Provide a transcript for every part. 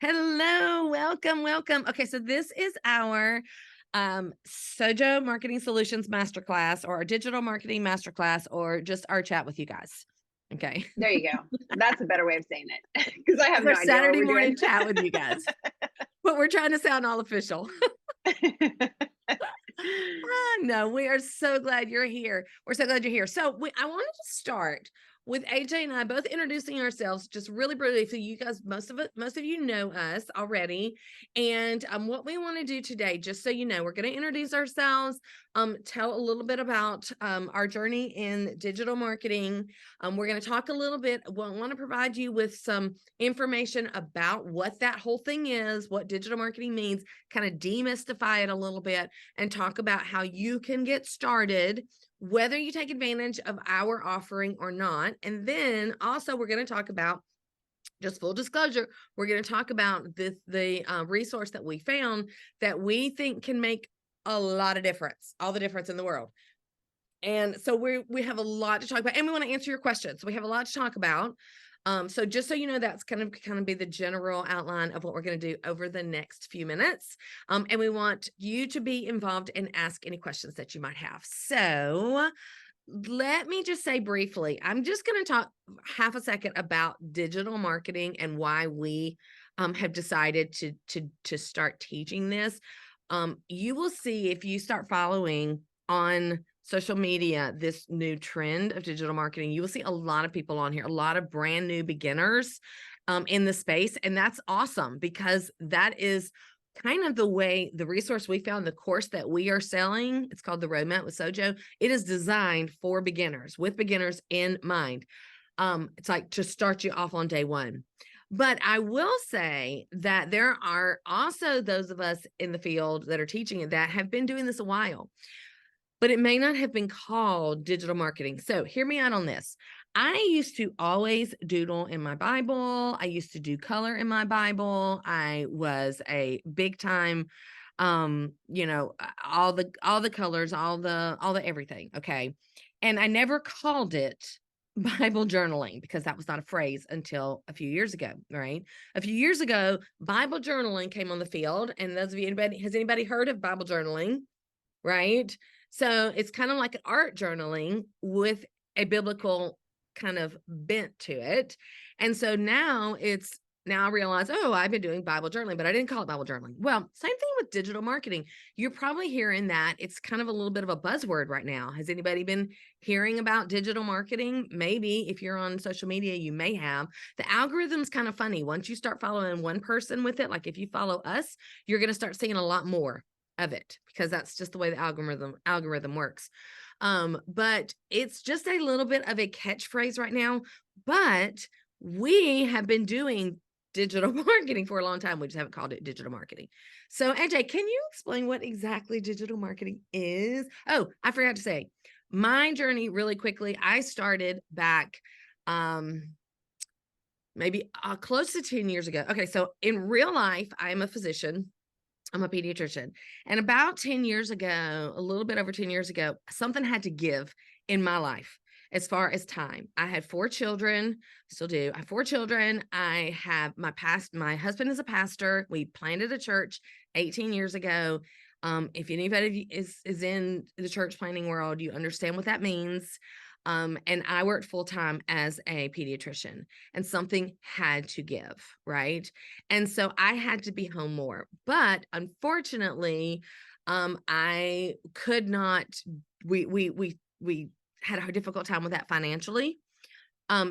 Hello, welcome. Okay, so this is our Sojo Marketing Solutions Masterclass or our digital marketing masterclass or just our chat with you guys. Okay. There you go. That's a better way of saying it because I have It's our no idea what Saturday we're morning doing. chat with you guys. But we're trying to sound all official. No, we are so glad you're here. We're so glad you're here. I wanted to start with AJ and I both introducing ourselves just really briefly. So you guys, most of you know us already. And what we want to do today, just so you know, we're going to introduce ourselves, tell a little bit about our journey in digital marketing. We're going to talk a little bit. We want to provide you with some information about what that whole thing is, what digital marketing means, kind of demystify it a little bit and talk about how you can get started, whether you take advantage of our offering or not. And then also we're going to talk about, just full disclosure, we're going to talk about the resource that we found that we think can make a lot of difference, all the difference in the world. And so we have a lot to talk about, and we want to answer your questions. So we have a lot to talk about. So just so you know, that's kind of be the general outline of what we're going to do over the next few minutes. And we want you to be involved and ask any questions that you might have. So let me just say briefly, I'm just going to talk half a second about digital marketing and why we have decided to start teaching this. You will see if you start following on social media this new trend of digital marketing, you will see a lot of people on here, a lot of brand new beginners in the space. And that's awesome because that is kind of the resource we found, the course that we are selling. It's called the Roadmap with Sojo. It is designed for beginners, with beginners in mind. It's like to start you off on day one. But I will say that there are also those of us in the field that are teaching it that have been doing this a while, but it may not have been called digital marketing. So hear me out on this. I used to always doodle in my Bible. I used to do color in my Bible. I was a big time, all the colors, all the everything. Okay. And I never called it Bible journaling because that was not a phrase until a few years ago, right? A few years ago, Bible journaling came on the field. And those of you, has anybody heard of Bible journaling? Right? So it's kind of like art journaling with a biblical kind of bent to it. And so now I realize, oh, I've been doing Bible journaling, but I didn't call it Bible journaling. Well, same thing with digital marketing. You're probably hearing that it's kind of a little bit of a buzzword right now. Has anybody been hearing about digital marketing? Maybe if you're on social media, you may have. The algorithm's kind of funny. Once you start following one person with it, like if you follow us, you're going to start seeing a lot more of it because that's just the way the algorithm works. But it's just a little bit of a catchphrase right now. But we have been doing digital marketing for a long time. We just haven't called it digital marketing. So AJ, can you explain what exactly digital marketing is? Oh, I forgot to say my journey really quickly. I started back maybe close to 10 years ago. Okay, so in real life, I'm a physician. I'm a pediatrician. And about 10 years ago, a little bit over 10 years ago, something had to give in my life as far as time. I had 4 children, still do. I have 4 children. I have my husband is a pastor. We planted a church 18 years ago. If anybody is in the church planting world, you understand what that means. And I worked full time as a pediatrician, and something had to give, right? And so I had to be home more. But unfortunately, I could not. We had a difficult time with that financially.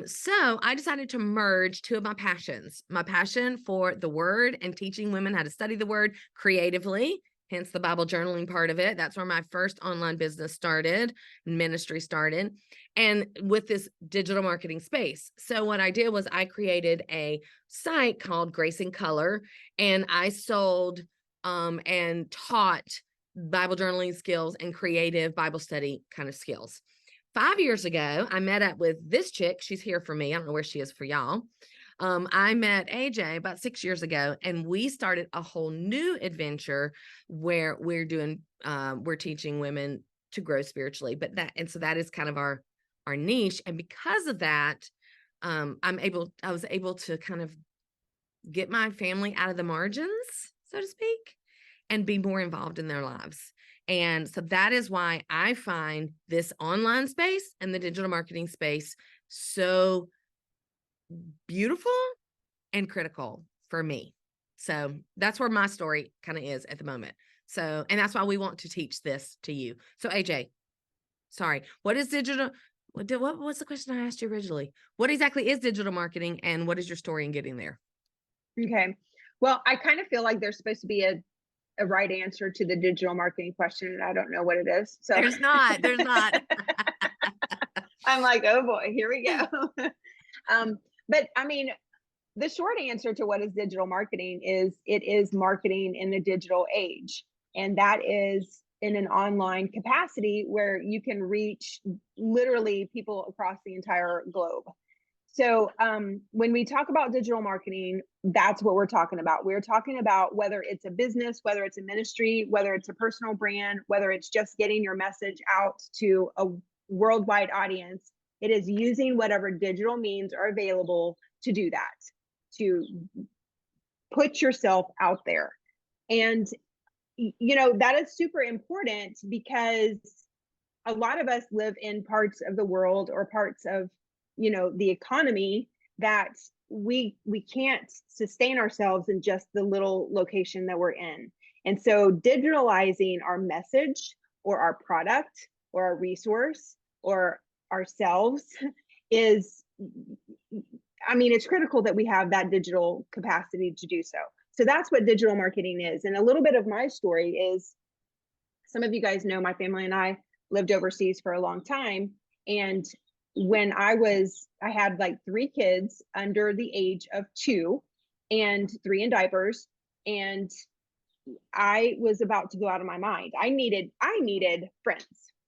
So I decided to merge two of my passions: my passion for the word and teaching women how to study the word creatively, hence the Bible journaling part of it. That's where my first online business started, ministry started, and with this digital marketing space. So what I did was I created a site called Grace in Color, and I sold and taught Bible journaling skills and creative Bible study kind of skills. 5 years ago, I met up with this chick. She's here for me. I don't know where she is for y'all. I met AJ about 6 years ago, and we started a whole new adventure where we're teaching women to grow spiritually. So that is kind of our niche. And because of that, I was able to kind of get my family out of the margins, so to speak, and be more involved in their lives. And so that is why I find this online space and the digital marketing space so beautiful and critical for me. So that's where my story kind of is at the moment. So, and that's why we want to teach this to you. So AJ, sorry, what is digital? What was the question I asked you originally? What exactly is digital marketing and what is your story in getting there? Okay. Well, I kind of feel like there's supposed to be a right answer to the digital marketing question, and I don't know what it is. So There's not. I'm like, oh boy, here we go. But I mean, the short answer to what is digital marketing is it is marketing in the digital age. And that is in an online capacity where you can reach literally people across the entire globe. So when we talk about digital marketing, that's what we're talking about. We're talking about whether it's a business, whether it's a ministry, whether it's a personal brand, whether it's just getting your message out to a worldwide audience. It is using whatever digital means are available to do that, to put yourself out there. And, that is super important because a lot of us live in parts of the world or parts of the economy that we can't sustain ourselves in just the little location that we're in. And so digitalizing our message or our product or our resource or ourselves is, I mean, it's critical that we have that digital capacity to do so. So that's what digital marketing is. And a little bit of my story is, some of you guys know my family and I lived overseas for a long time. And when I had like 3 kids under the age of 2 and 3 in diapers. And I was about to go out of my mind. I needed friends.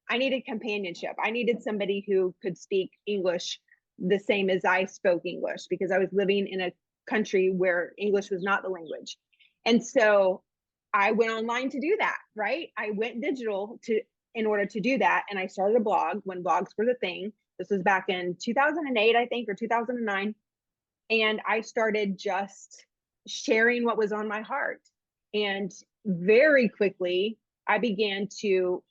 I needed companionship. I needed somebody who could speak English the same as I spoke English, because I was living in a country where English was not the language. And so I went online to do that, right? I went digital in order to do that. And I started a blog when blogs were the thing. This was back in 2008, I think, or 2009. And I started just sharing what was on my heart. And very quickly, I began to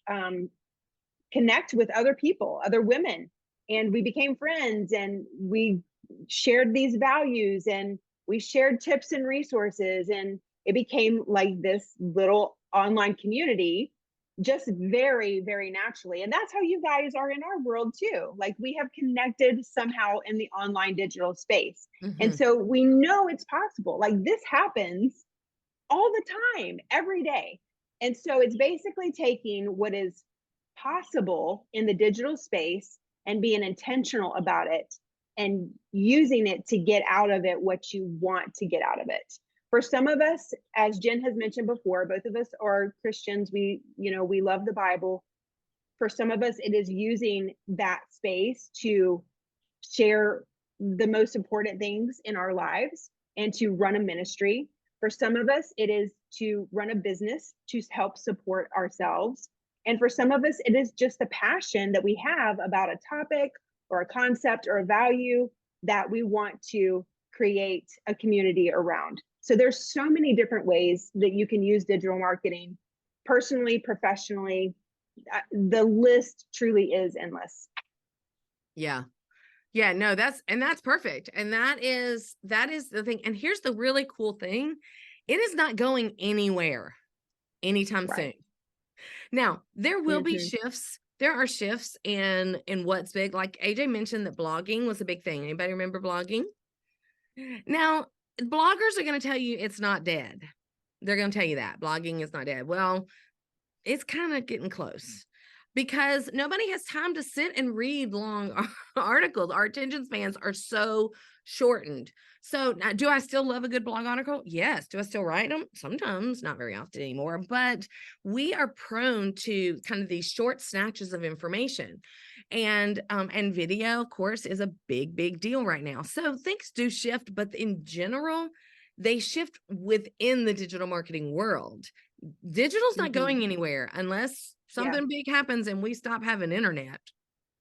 connect with other people, other women, and we became friends, and we shared these values, and we shared tips and resources, and it became like this little online community, just very, very naturally. And that's how you guys are in our world too. Like, we have connected somehow in the online digital space. And so we know it's possible. Like, this happens all the time, every day. And so it's basically taking what is possible in the digital space and being intentional about it and using it to get out of it what you want to get out of it. For some of us, as Jen has mentioned before, both of us are Christians. We love the Bible. For some of us, it is using that space to share the most important things in our lives and to run a ministry. For some of us, it is to run a business to help support ourselves. And for some of us, it is just the passion that we have about a topic or a concept or a value that we want to create a community around. So there's so many different ways that you can use digital marketing, personally, professionally. The list truly is endless. Yeah. Yeah, no, that's perfect. And that is the thing. And here's the really cool thing. It is not going anywhere anytime soon. Now, there will be shifts. There are shifts in what's big. Like AJ mentioned that blogging was a big thing. Anybody remember blogging? Now, bloggers are going to tell you it's not dead. They're going to tell you that blogging is not dead. Well, it's kind of getting close, because nobody has time to sit and read long articles. Our attention spans are so shortened. So now, do I still love a good blog article? Yes. Do I still write them? Sometimes, not very often anymore, but we are prone to kind of these short snatches of information. And video, of course, is a big, big deal right now. So things do shift, but in general, they shift within the digital marketing world. Digital's not going anywhere unless something big happens and we stop having internet.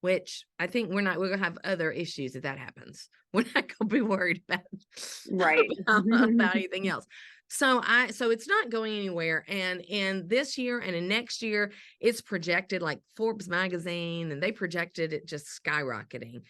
which I think we're gonna have other issues if that happens. We're not gonna be worried about Right. about anything else. So it's not going anywhere. And in this year and in next year, it's projected, like Forbes magazine, and they projected it just skyrocketing.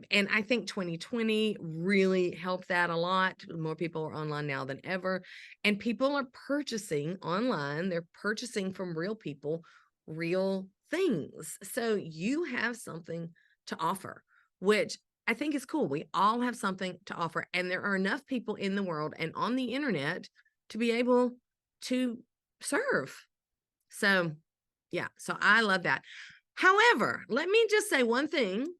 And I think 2020 really helped that a lot. More people are online now than ever, and people are purchasing online. They're purchasing from real people, real things. So you have something to offer, which I think is cool. We all have something to offer, and there are enough people in the world and on the internet to be able to serve. So, yeah, so I love that. However, let me just say one thing,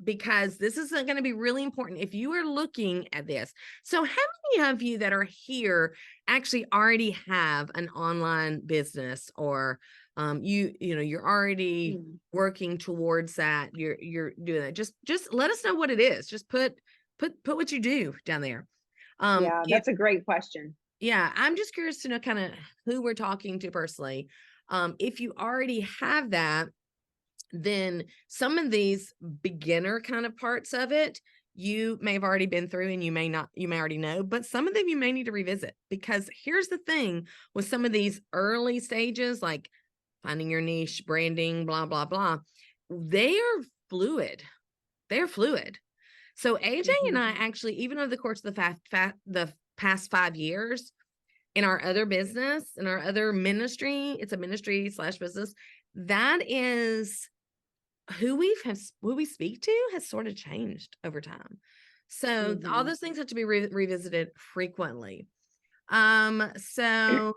because this is going to be really important if you are looking at this. So how many of you that are here actually already have an online business, or you're already Mm. working towards that, you're doing that? Just let us know what it is. Just put what you do down there. Yeah, If that's a great question. Yeah, I'm just curious to know kind of who we're talking to personally. If you already have that, then some of these beginner kind of parts of it you may have already been through, and you may already know, but some of them you may need to revisit, because here's the thing with some of these early stages, like finding your niche, branding, blah blah blah, they are fluid. They're fluid. So AJ and Mhm. I actually, even over the course of the past 5 years, in our other business, in our other ministry, it's a ministry slash business, that is who we speak to has sort of changed over time. So all Mhm. those things have to be revisited frequently. So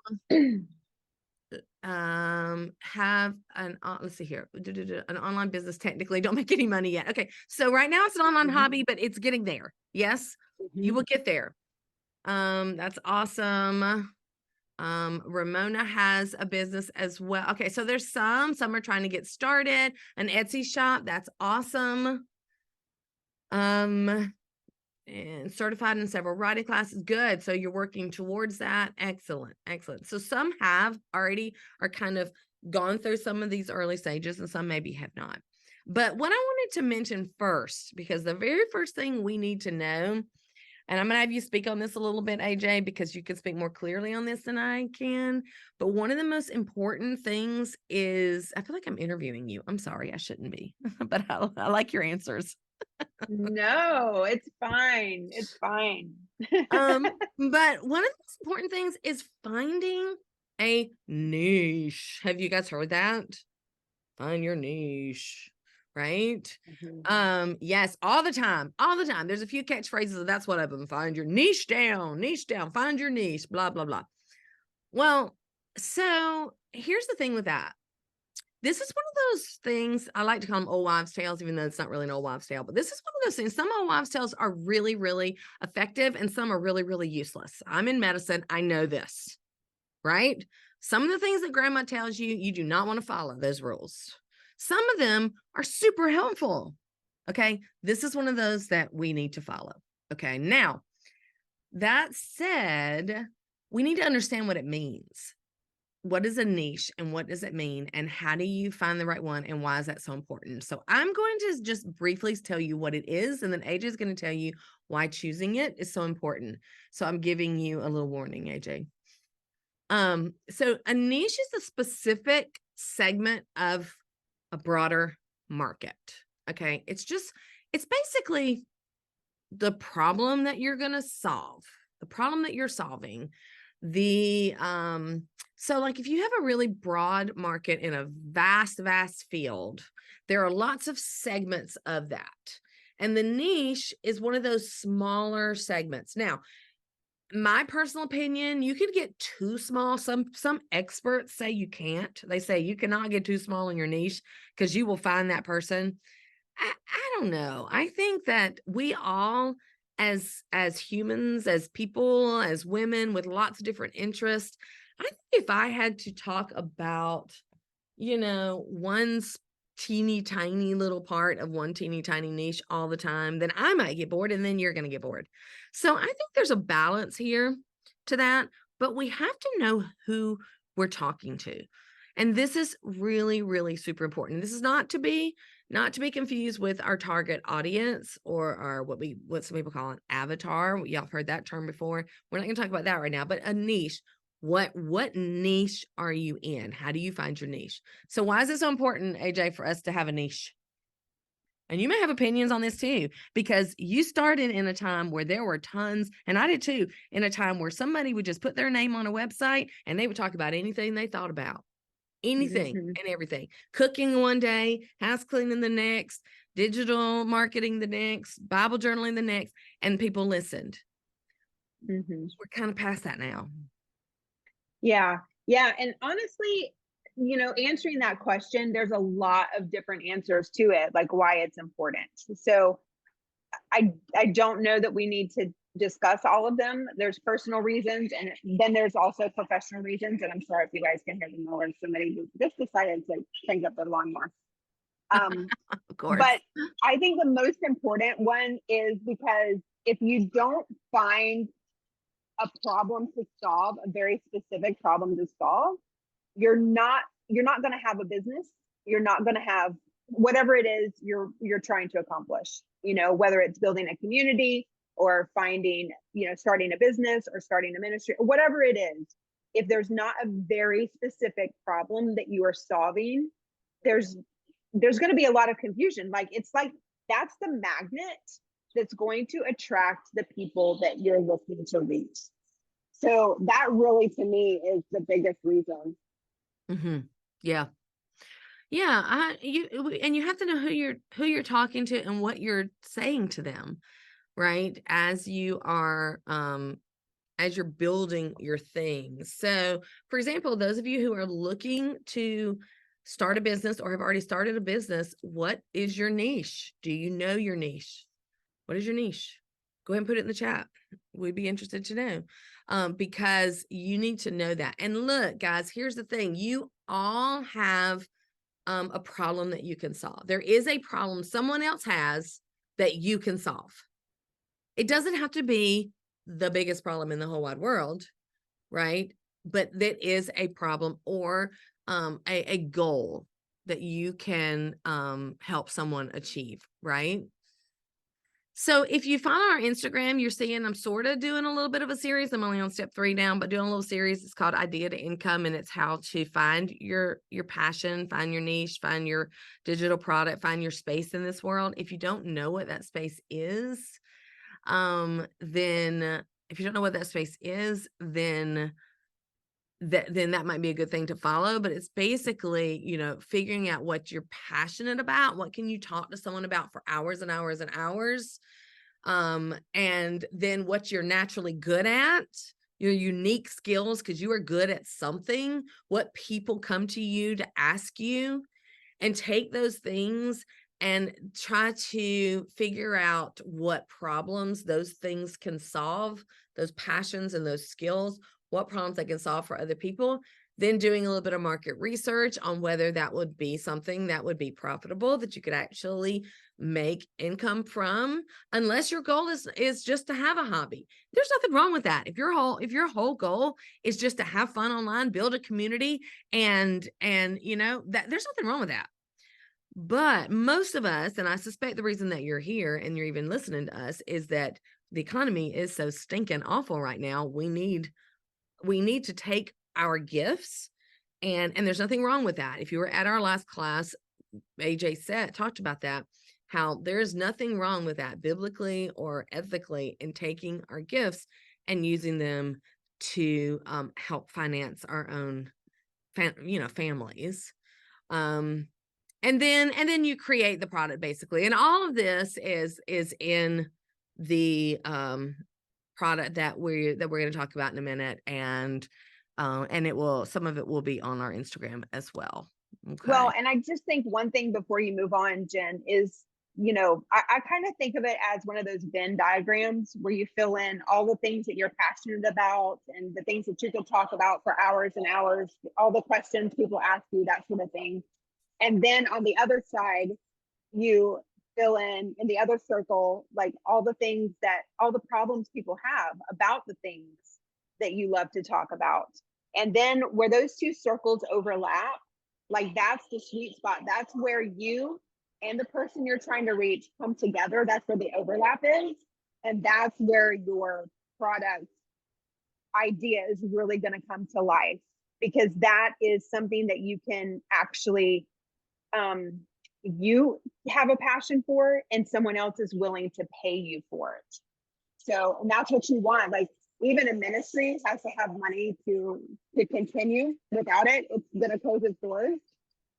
have an let's see here, an online business technically don't make any money yet. Okay, so right now it's an online Mhm. hobby, but it's getting there. Yes, you Mhm. will get there. That's awesome. Ramona has a business as well. Okay, so there's some are trying to get started, an Etsy shop. That's awesome. Um, and certified in several writing classes. Good. So you're working towards that. Excellent. Excellent. So some have already are kind of gone through some of these early stages, and some maybe have not. But what I wanted to mention first, because the very first thing we need to know, and I'm going to have you speak on this a little bit, AJ, because you can speak more clearly on this than I can. But one of the most important things is, I feel like I'm interviewing you. I'm sorry, I shouldn't be, but I like your answers. No, it's fine. It's fine. But one of the most important things is finding a niche. Have you guys heard that? Find your niche, right? Mhm. Yes, all the time, all the time. There's a few catchphrases, that's one of them. Find your niche down, find your niche, blah, blah, blah. Well, so here's the thing with that. This is one of those things, I like to call them old wives' tales, even though it's not really an old wives' tale, but this is one of those things. Some old wives' tales are really, really effective, and some are really, really useless. I'm in medicine. I know this, right? Some of the things that grandma tells you, you do not want to follow those rules. Some of them are super helpful. Okay. This is one of those that we need to follow. Okay. Now, that said, we need to understand what it means. What is a niche, and what does it mean, and how do you find the right one, and why is that so important? So I'm going to just briefly tell you what it is, and then AJ is going to tell you why choosing it is so important. So I'm giving you a little warning, AJ. So a niche is a specific segment of a broader market. Okay. It's basically the problem that you're going to solve, the problem that you're solving. So like if you have a really broad market in a vast, vast field, there are lots of segments of that. And the niche is one of those smaller segments. Now, my personal opinion, you could get too small. Some experts say you can't. They say you cannot get too small in your niche because you will find that person. I don't know. I think that we all, as humans, as people, as women with lots of different interests, I think if I had to talk about, one teeny tiny little part of one teeny tiny niche all the time, then I might get bored, and then you're going to get bored. So I think there's a balance here to that, but we have to know who we're talking to. And this is really, really super important. This is not to be not to be confused with our target audience or our what some people call an avatar. Y'all have heard that term before. We're not going to talk about that right now, but a niche. What niche are you in? How do you find your niche? So why is it so important, AJ, for us to have a niche? And you may have opinions on this too, because you started in a time where there were tons, and I did too, in a time where somebody would just put their name on a website and they would talk about anything they thought about, anything Mm-hmm. and everything. Cooking one day, house cleaning the next, digital marketing the next, Bible journaling the next, and people listened. Mm-hmm. We're kind of past that now. Yeah. Yeah. And honestly, answering that question, there's a lot of different answers to it, like why it's important. So I don't know that we need to discuss all of them. There's personal reasons, and then there's also professional reasons. And I'm sorry if you guys can hear the mower. Somebody just decided to crank up their lawnmower. Of course. But I think the most important one is because if you don't find a problem to solve, a very specific problem to solve, you're not going to have a business. You're not going to have whatever it is you're trying to accomplish, whether it's building a community or finding, starting a business or starting a ministry, whatever it is. If there's not a very specific problem that you are solving, there's going to be a lot of confusion. It's like that's the magnet that's going to attract the people that you're looking to reach. So that really, to me, is the biggest reason. Mm-hmm. Yeah. Yeah. You have to know who you're talking to and what you're saying to them, right? As you're building your things. So, for example, those of you who are looking to start a business or have already started a business, what is your niche? Do you know your niche? What is your niche? Go ahead and put it in the chat. We'd be interested to know, because you need to know that. And look, guys, here's the thing. You all have a problem that you can solve. There is a problem someone else has that you can solve. It doesn't have to be the biggest problem in the whole wide world, right? But that is a problem or a goal that you can help someone achieve, right? So if you follow our Instagram, you're seeing I'm sort of doing a little bit of a series. I'm only on step 3 now, but doing a little series. It's called Idea to Income, and it's how to find your passion, find your niche, find your digital product, find your space in this world. If you don't know what that space is, then if you don't know what that space is, then that might be a good thing to follow. But it's basically, figuring out what you're passionate about. What can you talk to someone about for hours and hours and hours? And then what you're naturally good at, your unique skills, because you are good at something, what people come to you to ask you, and take those things and try to figure out what problems those things can solve, those passions and those skills, what problems they can solve for other people. Then doing a little bit of market research on whether that would be something that would be profitable, that you could actually make income from, unless your goal is just to have a hobby. There's nothing wrong with that. If your whole goal is just to have fun online, build a community, and that there's nothing wrong with that. But most of us, and I suspect the reason that you're here and you're even listening to us, is that the economy is so stinking awful right now. We need to take our gifts, and there's nothing wrong with that. If you were at our last class, AJ talked about that, how there's nothing wrong with that biblically or ethically in taking our gifts and using them to help finance our own families. And then you create the product basically. And all of this is in the product that we're going to talk about in a minute. And some of it will be on our Instagram as well. Okay. Well, and I just think one thing before you move on, Jen, is, I kind of think of it as one of those Venn diagrams where you fill in all the things that you're passionate about and the things that you can talk about for hours and hours, all the questions people ask you, that sort of thing. And then on the other side, you fill in the other circle, like all the problems people have about the things that you love to talk about. And then where those two circles overlap, like that's the sweet spot. That's where you and the person you're trying to reach come together, that's where the overlap is. And that's where your product idea is really going to come to life, because that is something that you can actually, you have a passion for and someone else is willing to pay you for it. So, and that's what you want. Like, even a ministry has to have money to continue. Without it, it's going to close its doors.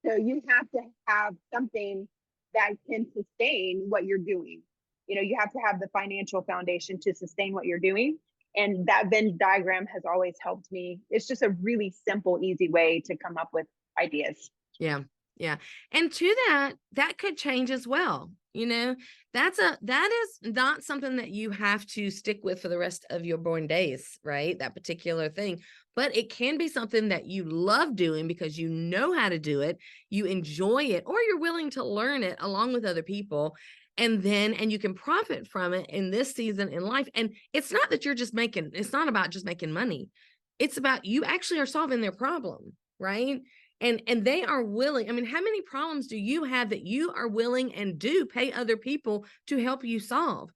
So you have to have something that can sustain what you're doing. You know, you have to have the financial foundation to sustain what you're doing. And that Venn diagram has always helped me. It's just a really simple, easy way to come up with ideas. Yeah. Yeah. And to that could change as well. You know, that is not something that you have to stick with for the rest of your born days, right? That particular thing, but it can be something that you love doing because you know how to do it, you enjoy it, or you're willing to learn it along with other people. And you can profit from it in this season in life. And it's not that it's not about just making money. It's about you actually are solving their problem, right? And they are willing. I mean, how many problems do you have that you are willing and do pay other people to help you solve?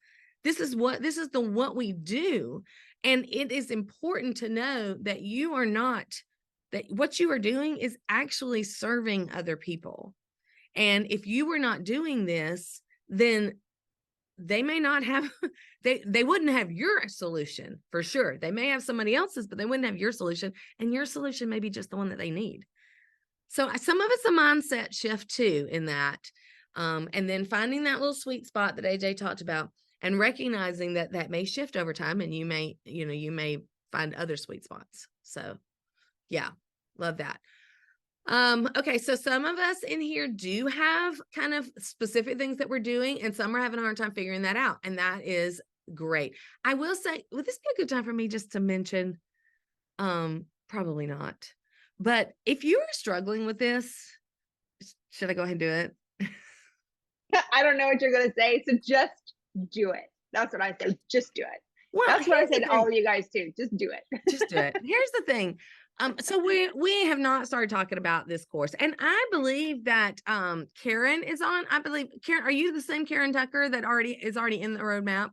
This is what we do. And it is important to know that that what you are doing is actually serving other people. And if you were not doing this, then they may not have they wouldn't have your solution for sure. They may have somebody else's, but they wouldn't have your solution. And your solution may be just the one that they need. So some of it's a mindset shift too in that. And then finding that little sweet spot that AJ talked about and recognizing that may shift over time and you may find other sweet spots. So yeah, love that. Okay, so some of us in here do have kind of specific things that we're doing, and some are having a hard time figuring that out, and that is great. I will say, would this be a good time for me just to mention? Probably not. But if you are struggling with this, should I go ahead and do it? I don't know what you're going to say. So just do it. That's what I say. Just do it. Well, That's what I here's say the to all thing. of you guys too. Just do it. Just do it. Here's the thing. So we have not started talking about this course, and I believe that Karen is on. I believe Karen, are you the same Karen Tucker that is already in the roadmap?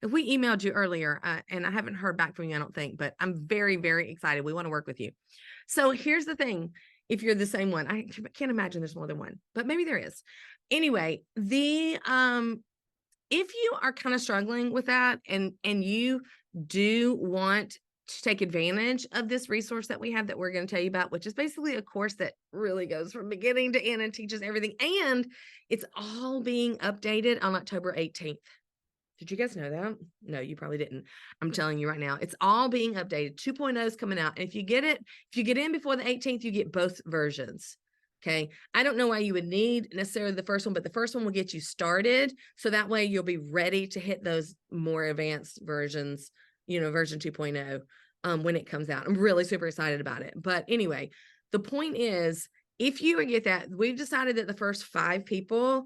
If we emailed you earlier, and I haven't heard back from you, I don't think, but I'm very, very excited. We want to work with you. So here's the thing. If you're the same one, I can't imagine there's more than one, but maybe there is. Anyway, if you are kind of struggling with that and you do want to take advantage of this resource that we have that we're going to tell you about, which is basically a course that really goes from beginning to end and teaches everything. And it's all being updated on October 18th. Did you guys know that? No, you probably didn't. I'm telling you right now, it's all being updated. 2.0 is coming out. And if you get in before the 18th, you get both versions. Okay. I don't know why you would need necessarily the first one, but the first one will get you started. So that way you'll be ready to hit those more advanced versions, version 2.0, when it comes out. I'm really super excited about it. But anyway, the point is, if you get that, we've decided that the first 5 people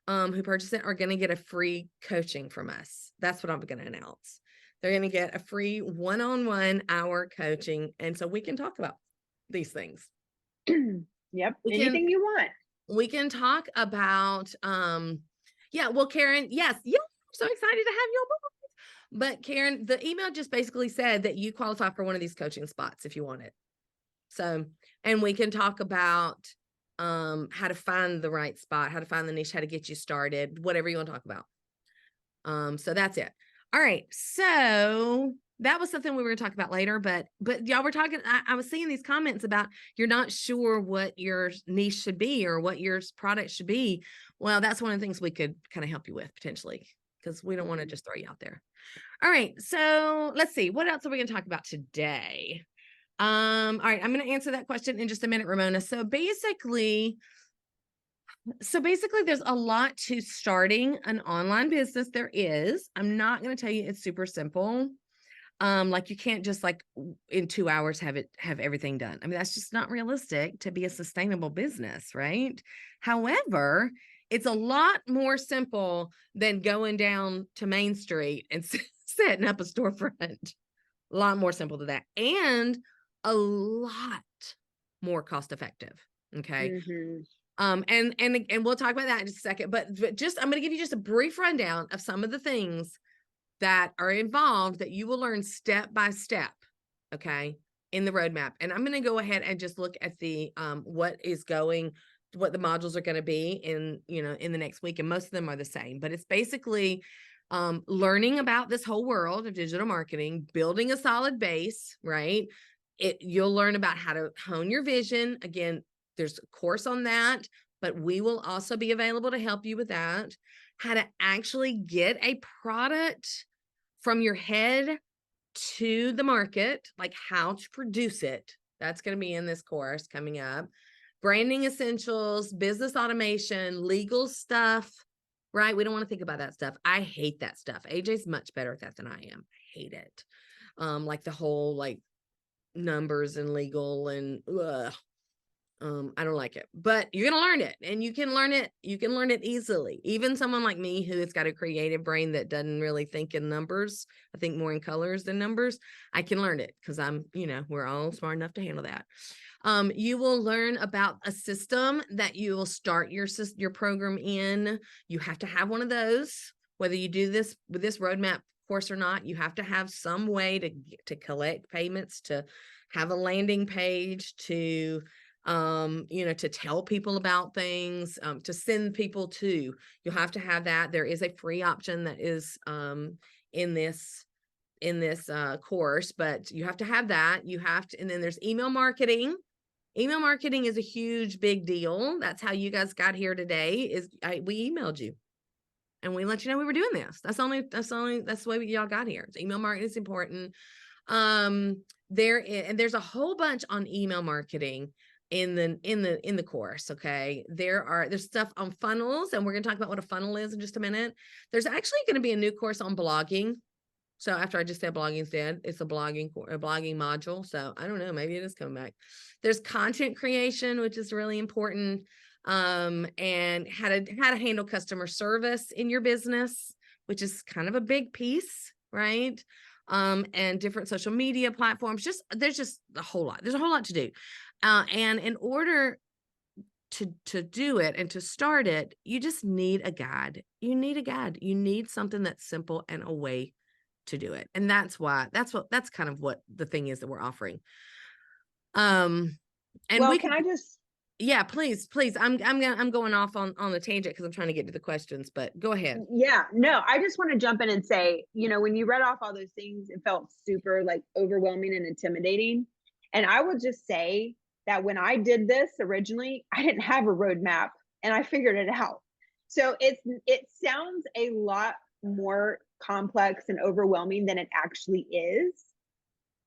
who purchase it are going to get a free coaching from us. That's what I'm going to announce. They're going to get a free one-on-one hour coaching. And so we can talk about these things. Yep. Anything you want. We can talk about, well, Karen, yes. I'm so excited to have you on board. But Karen, the email just basically said that you qualify for one of these coaching spots if you want it. So, and we can talk about how to find the right spot, how to find the niche, how to get you started, whatever you want to talk about. So that's it. All right. So that was something we were going to talk about later, but y'all were talking, I was seeing these comments about you're not sure what your niche should be or what your product should be. Well, that's one of the things we could kind of help you with potentially, because we don't want to just throw you out there. All right. So let's see. What else are we going to talk about today? All right, I'm going to answer that question in just a minute, Ramona. So basically, there's a lot to starting an online business. There is. I'm not going to tell you it's super simple. Like you can't just like in 2 hours have everything done. I mean, that's just not realistic to be a sustainable business, right? However, it's a lot more simple than going down to Main Street and setting up a storefront. A lot more simple than that. And a lot more cost effective. Okay. Mm-hmm. And we'll talk about that in just a second, but just, I'm going to give you just a brief rundown of some of the things that are involved that you will learn step by step. Okay. In the roadmap. And I'm going to go ahead and just look at the, what the modules are going to be in, in the next week. And most of them are the same, but it's basically, learning about this whole world of digital marketing, building a solid base, right? You'll learn about how to hone your vision. Again, there's a course on that, but we will also be available to help you with that. How to actually get a product from your head to the market, like how to produce it. That's going to be in this course coming up. Branding essentials, business automation, legal stuff, right? We don't want to think about that stuff. I hate that stuff. AJ's much better at that than I am. I hate it. Like the whole like numbers and legal and I don't like it, but you're going to learn it, and you can learn it. You can learn it easily. Even someone like me, who has got a creative brain that doesn't really think in numbers, I think more in colors than numbers. I can learn it because we're all smart enough to handle that. You will learn about a system that you will start your program in. You have to have one of those, whether you do this with this roadmap course or not. You have to have some way to collect payments, to have a landing page, to to tell people about things, to send people to. You'll have to have that. There is a free option that is in this course, but you have to have that. And then there's email marketing. Email marketing is a huge, big deal. That's how you guys got here today. We emailed you and we let you know we were doing this. That's the way y'all got here. So email marketing is important. There's a whole bunch on email marketing in the course. Okay. There's stuff on funnels, and we're going to talk about what a funnel is in just a minute. There's actually going to be a new course on blogging. So after I just said blogging's dead, it's a blogging module. So I don't know, maybe it is coming back. There's content creation, which is really important. And how to handle customer service in your business, which is kind of a big piece, right? And different social media platforms. There's just a whole lot. There's a whole lot to do. And in order to do it and to start it, you just need a guide. You need something that's simple and a way to do it. And that's kind of what the thing is that we're offering. And well, can I just, yeah, please. I'm going off on the tangent because I'm trying to get to the questions, but go ahead. Yeah, no, I just want to jump in and say, when you read off all those things, it felt super like overwhelming and intimidating. And I would just say that when I did this originally, I didn't have a roadmap and I figured it out. So it sounds a lot more complex and overwhelming than it actually is,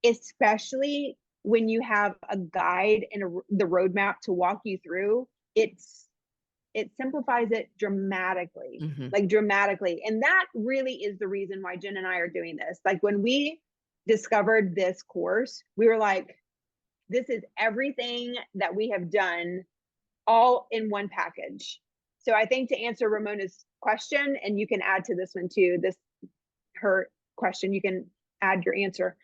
especially when you have a guide and the roadmap to walk you through. It simplifies it dramatically, like dramatically. And that really is the reason why Jen and I are doing this. Like when we discovered this course, we were like, this is everything that we have done all in one package. So I think to answer Ramona's question, and you can add to this one too, her question, you can add your answer.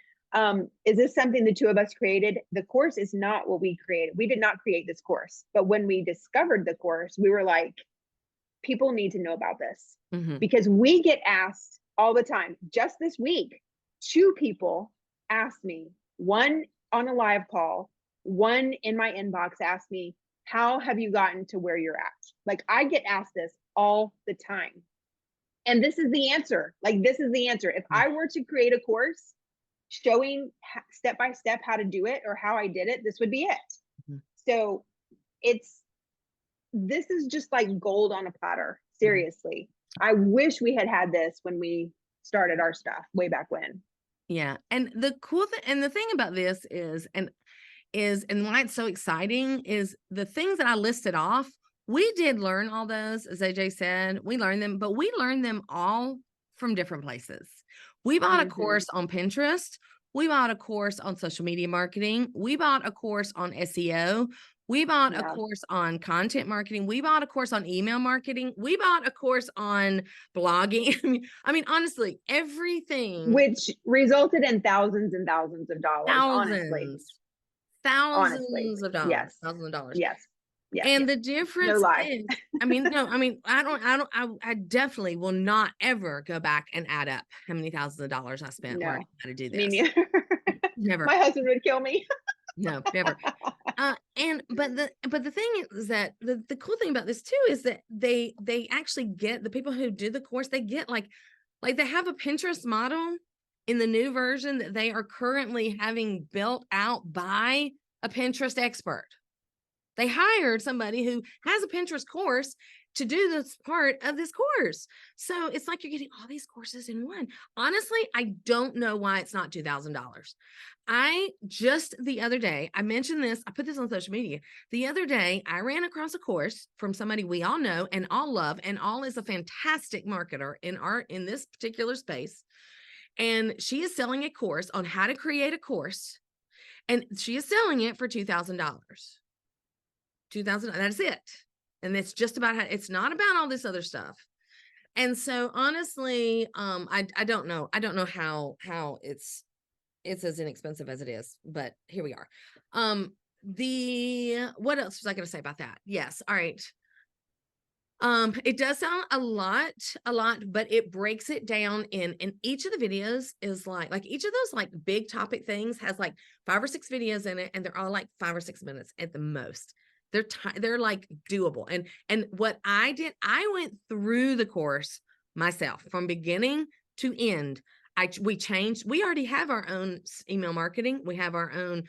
Is this something the two of us created? The course is not what we created. We did not create this course. But when we discovered the course, we were like, people need to know about this, because we get asked all the time. Just this week, 2 people asked me, one on a live call, one in my inbox asked me, how have you gotten to where you're at? Like, I get asked this all the time. And this is the answer. Like, this is the answer. If I were to create a course showing step by step how to do it or how I did it, this would be it. So this is just like gold on a platter. Seriously. I wish we had this when we started our stuff way back when. Yeah. And the cool thing, and the thing about this is why it's so exciting is the things that I listed off. We did learn all those, as AJ said, we learned them, but we learned them all from different places. We bought a course on Pinterest. We bought a course on social media marketing. We bought a course on SEO. We bought a course on content marketing. We bought a course on email marketing. We bought a course on blogging. I mean, honestly, everything. Which resulted in thousands and thousands of dollars, honestly. Thousands of dollars. Yes. Thousands of dollars. Yes. Yeah. And the No difference lie. is, I mean, no, I mean, I definitely will not ever go back and add up how many thousands of dollars I spent learning No, how to do me this. neither. Never. My husband would kill me. No, never. And but the thing is that the cool thing about this too is that they actually get the people who do the course, they get like they have a Pinterest model in the new version that they are currently having built out by a Pinterest expert. They hired somebody who has a Pinterest course to do this part of this course. So it's like you're getting all these courses in one. Honestly, I don't know why it's not $2,000. I just the other day, I mentioned this, I put this on social media. The other day, I ran across a course from somebody we all know and all love, and all is a fantastic marketer in this particular space. And she is selling a course on how to create a course, and she is selling it for $2,000. 2000, that's it. And it's just about how, it's not about all this other stuff. And so honestly, I don't know. I don't know how it's as inexpensive as it is, but here we are. The what else was I going to say about that? Yes. All right. It does sound a lot, but it breaks it down in each of the videos is like each of those like big topic things has like 5 or 6 videos in it, and they're all like 5 or 6 minutes at the most. They're like doable. And what I did, I went through the course myself from beginning to end. We already have our own email marketing. We have our own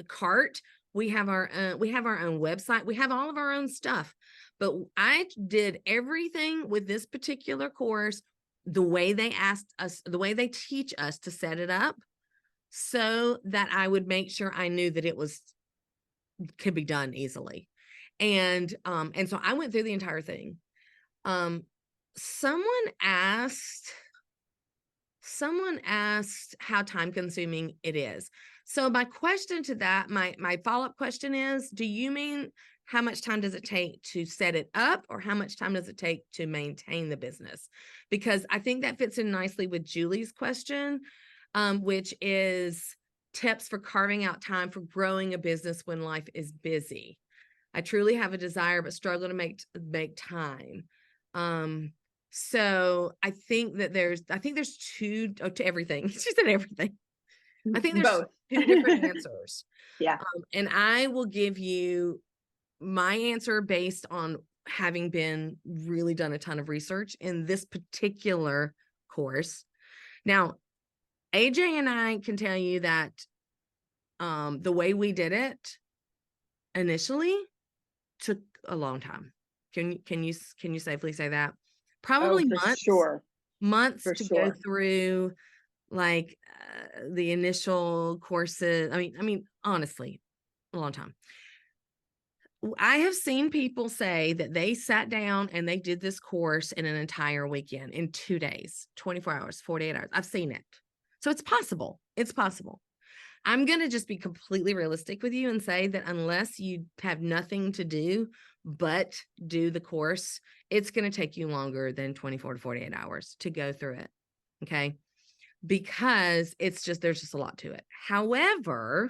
cart. We have our own website. We have all of our own stuff. But I did everything with this particular course the way they asked us, the way they teach us to set it up, so that I would make sure I knew that it could be done easily. And so I went through the entire thing. Um, someone asked how time consuming it is. So my question to that, my follow-up question is, do you mean how much time does it take to set it up, or how much time does it take to maintain the business? Because I think that fits in nicely with Julie's question, which is tips for carving out time for growing a business when life is busy. I truly have a desire, but struggle to make time. So I think there's two to everything. She said everything. I think there's Both. two different answers. Yeah. And I will give you my answer based on having been really done a ton of research in this particular course. Now, AJ and I can tell you that the way we did it initially took a long time. Can you safely say that? Oh, Probably for sure. months For to go sure. through like the initial courses. I mean, honestly, a long time. I have seen people say that they sat down and they did this course in an entire weekend, in 2 days, 24 hours, 48 hours. I've seen it. So it's possible. It's possible. I'm going to just be completely realistic with you and say that unless you have nothing to do but do the course, it's going to take you longer than 24 to 48 hours to go through it. Okay. Because there's just a lot to it. However,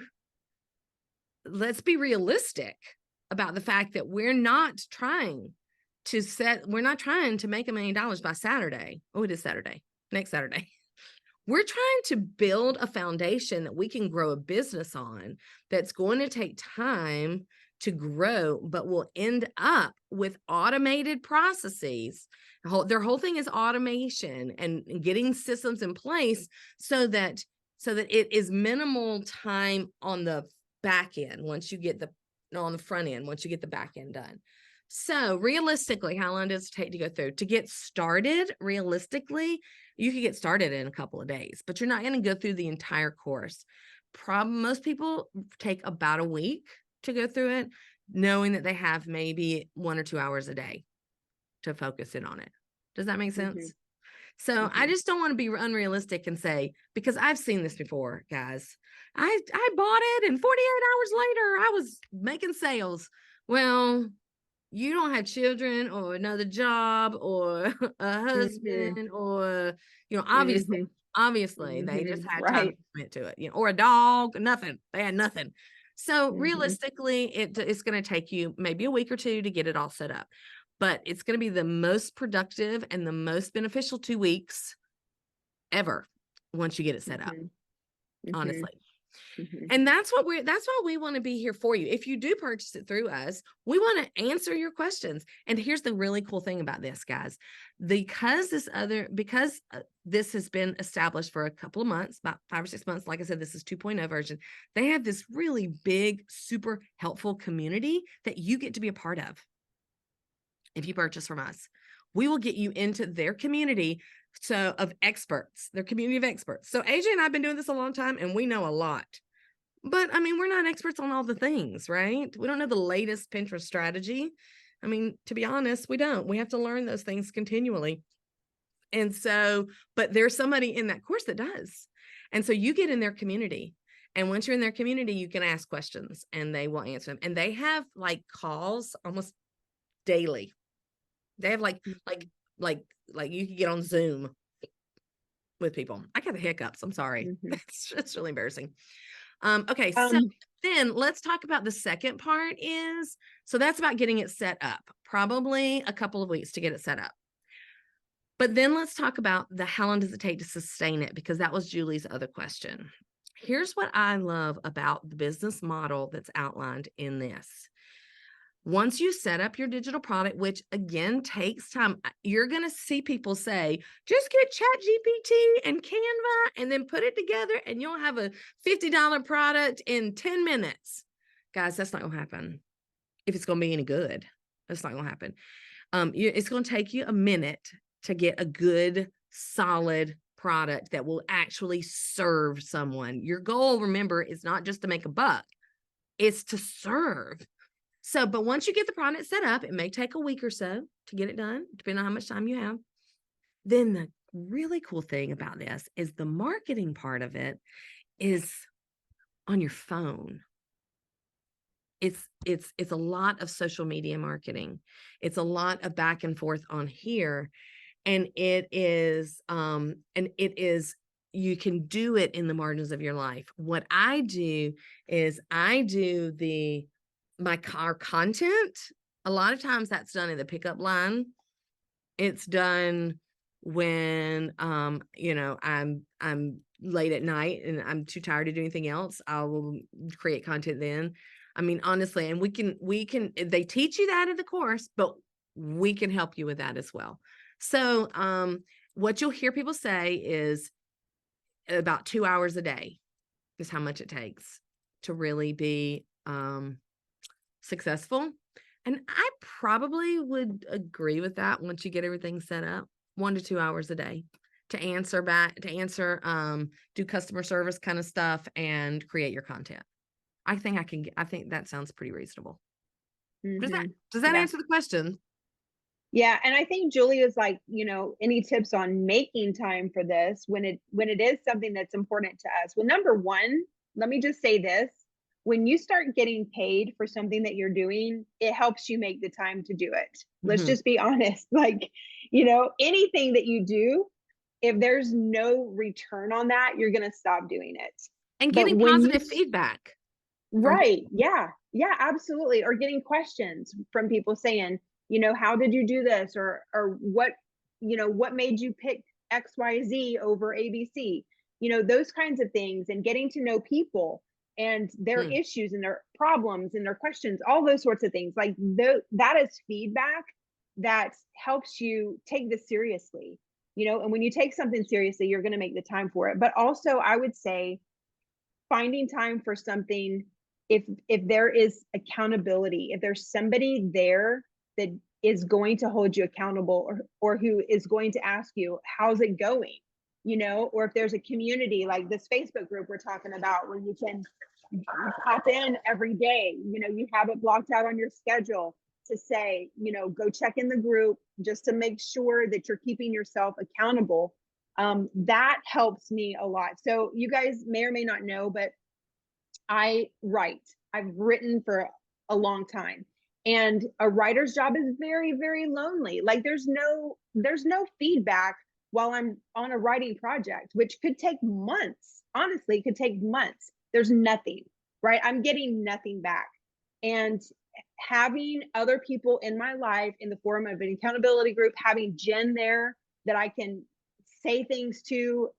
let's be realistic about the fact that we're not trying to make $1 million by Saturday. Oh, it is Saturday, next Saturday. We're trying to build a foundation that we can grow a business on that's going to take time to grow, but will end up with automated processes. Their whole thing is automation and getting systems in place so that it is minimal time on the back end on the front end once you get the back end done. So realistically, how long does it take to go through? To get started, realistically, you could get started in a couple of days, but you're not going to go through the entire course. Most people take about a week to go through it, knowing that they have maybe 1 or 2 hours a day to focus in on it. Does that make sense? Mhm. So I just don't want to be unrealistic and say, because I've seen this before, guys. I bought it and 48 hours later I was making sales. Well, you don't have children or another job or a Mhm. husband or, Mhm. obviously they just Mhm. had time to Right. commit to it, or a dog, nothing. They had nothing. So Mhm. realistically, it's going to take you maybe a week or two to get it all set up, but it's going to be the most productive and the most beneficial 2 weeks ever once you get it set up, Mhm. Mhm. honestly. Mhm. And that's why we want to be here for you. If you do purchase it through us, we want to answer your questions. And here's the really cool thing about this, guys. Because this has been established for a couple of months, about 5 or 6 months, like I said, this is 2.0 version. They have this really big, super helpful community that you get to be a part of. If you purchase from us, we will get you into their community of experts, their community of experts. So AJ and I've been doing this a long time and we know a lot. But I mean, we're not experts on all the things, right? We don't know the latest Pinterest strategy. I mean, to be honest, we don't. We have to learn those things continually. And so, but there's somebody in that course that does. And so you get in their community. And once you're in their community, you can ask questions and they will answer them. And they have like calls almost daily. They have Mhm. like like you can get on Zoom with people. I got the hiccups. I'm sorry. Mhm. It's really embarrassing. Okay, so Um, then let's talk about the second part so that's about getting it set up. Probably a couple of weeks to get it set up. But then let's talk about how long does it take to sustain it? Because that was Julie's other question. Here's what I love about the business model that's outlined in this. Once you set up your digital product, which again takes time, you're going to see people say, just get Chat GPT and Canva and then put it together and you'll have a $50 product in 10 minutes. Guys, that's not going to happen. If it's going to be any good, that's not going to happen. It's going to take you a minute to get a good, solid product that will actually serve someone. Your goal, remember, is not just to make a buck, it's to serve. So, but once you get the product set up, it may take a week or so to get it done, depending on how much time you have. Then the really cool thing about this is the marketing part of it is on your phone. It's a lot of social media marketing. It's a lot of back and forth on here. And it is you can do it in the margins of your life. What I do is I do my car content. A lot of times that's done in the pickup line. It's done when I'm late at night and I'm too tired to do anything else. I will create content then. I mean, honestly, and we can they teach you that in the course, but we can help you with that as well. So what you'll hear people say is about 2 hours a day is how much it takes to really be successful. And I probably would agree with that once you get everything set up, 1 to 2 hours a day do customer service kind of stuff and create your content. I think that sounds pretty reasonable. Does that mhm. does that Yeah. answer the question? Yeah, and I think Julie is like, any tips on making time for this when it is something that's important to us? Well, number one, let me just say this. When you start getting paid for something that you're doing, it helps you make the time to do it. Let's Mhm. just be honest. Like, anything that you do, if there's no return on that, you're going to stop doing it. And But getting when you positive feedback from Right. people. Yeah. Yeah, absolutely. Or getting questions from people saying, how did you do this? Or what made you pick XYZ over ABC? Those kinds of things, and getting to know people and their Mm, issues and their problems and their questions, all those sorts of things. Like that is feedback that helps you take this seriously. And when you take something seriously, you're going to make the time for it. But also, I would say finding time for something, if there is accountability, if there's somebody there that is going to hold you accountable, or who is going to ask you how's it going, or if there's a community like this Facebook group we're talking about, where you can pop in every day, you have it blocked out on your schedule to say, go check in the group just to make sure that you're keeping yourself accountable. That helps me a lot. So you guys may or may not know, but I write. I've written for a long time. And a writer's job is very, very lonely. Like there's no feedback while I'm on a writing project, which could take months. Honestly, it could take months. There's nothing. right? I'm getting nothing back. And having other people in my life in the form of an accountability group, having Jen there that I can say things to,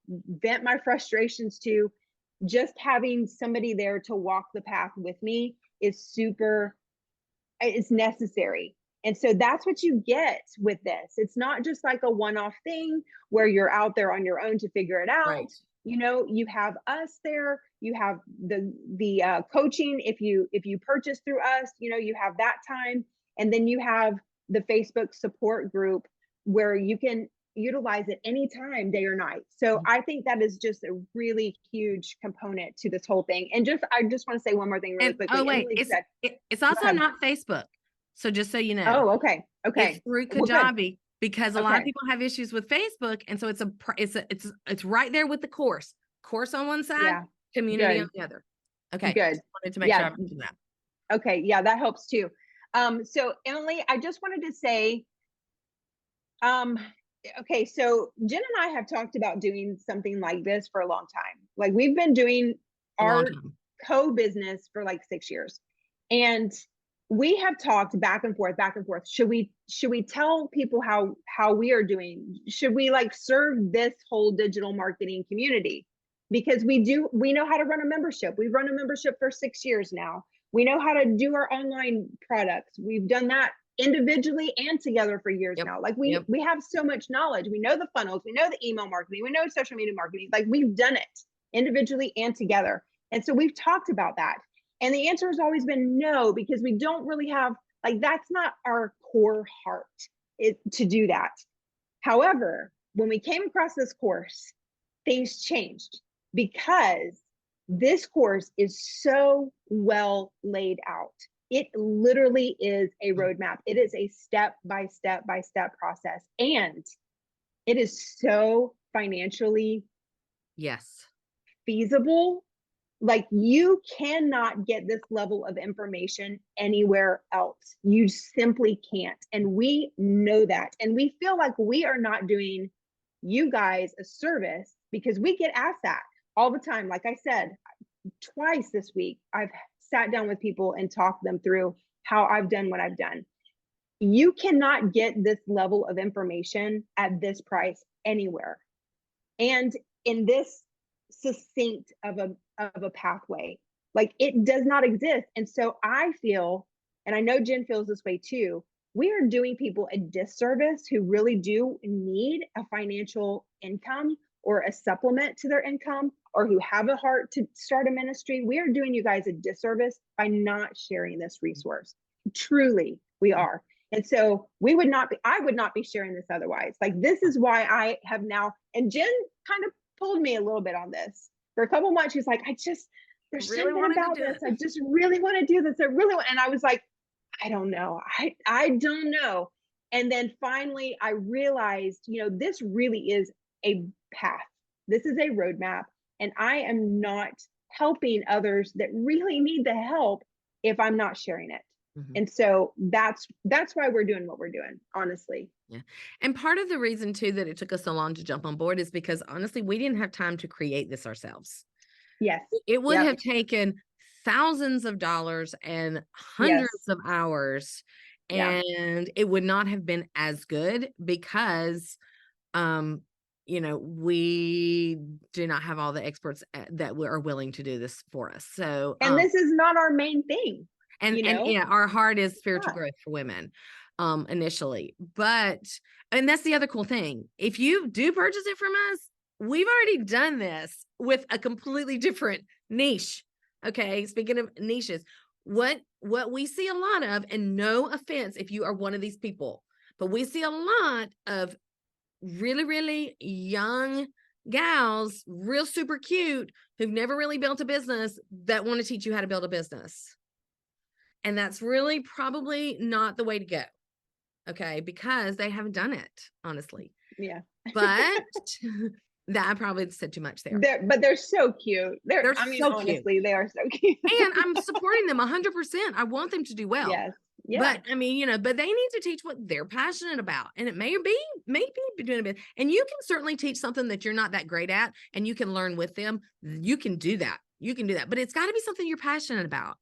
vent my frustrations to, just having somebody there to walk the path with me is super, it's necessary. And so that's what you get with this. It's not just like a one-off thing where you're out there on your own to figure it out. Right. You know, you have us there. You have the coaching. If you purchase through us, you know, you have that time, and then you have the Facebook support group where you can utilize it anytime, day or night. So I think that is just a really huge component to this whole thing. And I just want to say one more thing really And oh quickly. wait, Emily said, it's go also ahead. not Facebook. So just so you know, Oh, okay. it's Okay. through Well, good. Kajabi, because a lot of Okay. people have issues with Facebook, and so it's right there with the course on one side, Yeah. community on Good. the other. Okay, Good. just wanted to make sure Yeah. I mentioned that. Okay. Yeah, that helps too. So Emily, I just wanted to say, um, okay, so Jen and I have talked about doing something like this for a long time. Like we've been doing A long our time. co-business for like 6 years. And we have talked back and forth, back and forth. Should we tell people how we are doing? Should we like serve this whole digital marketing community? Because we know how to run a membership. We've run a membership for 6 years now. We know how to do our online products. We've done that individually and together for years Yep. now. Like Yep. we have so much knowledge. We know the funnels, we know the email marketing, we know social media marketing. Like we've done it individually and together. And so we've talked about that. And the answer has always been no, because we don't really have, like, that's not our core heart to do that. However, when we came across this course, things changed because this course is so well laid out. It literally is a roadmap. It is a step by step by step process. And it is so financially Yes. feasible. Like you cannot get this level of information anywhere else. You simply can't. And we know that. And we feel like we are not doing you guys a service because we get asked that all the time. Like I said, twice this week, I've sat down with people and talked them through how I've done what I've done. You cannot get this level of information at this price anywhere. And in this succinct of a pathway. Like it does not exist. And so I feel, and I know Jen feels this way too, we are doing people a disservice who really do need a financial income or a supplement to their income, or who have a heart to start a ministry. We are doing you guys a disservice by not sharing this resource. Truly, we are. And so I would not be sharing this otherwise. Like this is why I have now, and Jen kind of pulled me a little bit on this. For a couple months, she's like, there's Really something wanted to about do this. it. I just really want to do this. I really want, and I was like, I don't know. I don't know. And then finally I realized, this really is a path. This is a roadmap. And I am not helping others that really need the help if I'm not sharing it. Mhm. And so that's why we're doing what we're doing, honestly. Yeah. And part of the reason too that it took us so long to jump on board is because honestly, we didn't have time to create this ourselves. Yes. It would Yep. have taken thousands of dollars and Yes. hundreds of hours, Yeah. and it would not have been as good because we do not have all the experts that are willing to do this for us. So And this is not our main thing, and yeah, our heart is spiritual not. growth for women initially, and that's the other cool thing. If you do purchase it from us, we've already done this with a completely different niche. Okay, speaking of niches, what we see a lot of, and no offense if you are one of these people, but we see a lot of really, really young gals, real super cute, who've never really built a business that want to teach you how to build a business. And that's really probably not the way to go. Okay, because they haven't done it, honestly. Yeah. But that I probably said too much there. But they're so cute. They're so Honestly, cute. they are so cute. And I'm supporting them 100%. I want them to do well. Yes. Yeah. But I mean, but they need to teach what they're passionate about. And it may be doing a bit. And you can certainly teach something that you're not that great at, and you can learn with them. You can do that. You can do that, but it's got to be something you're passionate about.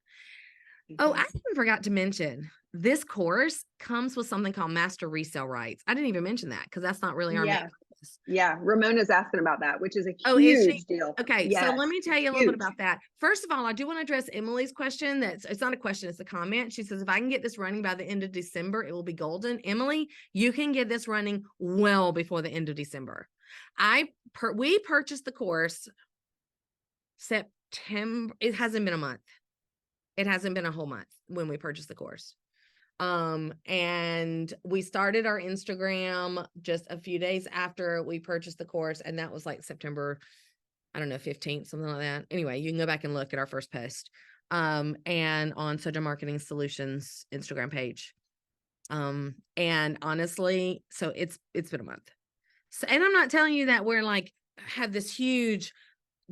Oh, I Mhm. even forgot to mention this course comes with something called Master Resell Rights. I didn't even mention that because that's not really our main Yeah. focus. Yeah. Ramona's asking about that, which is a Oh, is she? huge deal. Okay, so Yes. let me tell you a little bit Huge. about that. First of all, I do want to address Emily's question. That's it's not a question, it's a comment. She says, if I can get this running by the end of December, it will be golden. Emily, you can get this running well before the end of December. We purchased the course September. It hasn't been a month. It hasn't been a whole month when we purchased the course. And we started our Instagram just a few days after we purchased the course, and that was like September, I don't know, 15th, something like that. Anyway, you can go back and look at our first post. And on Sojo Marketing Solutions Instagram page. And honestly, so it's been a month. So, and I'm not telling you that we're like have this huge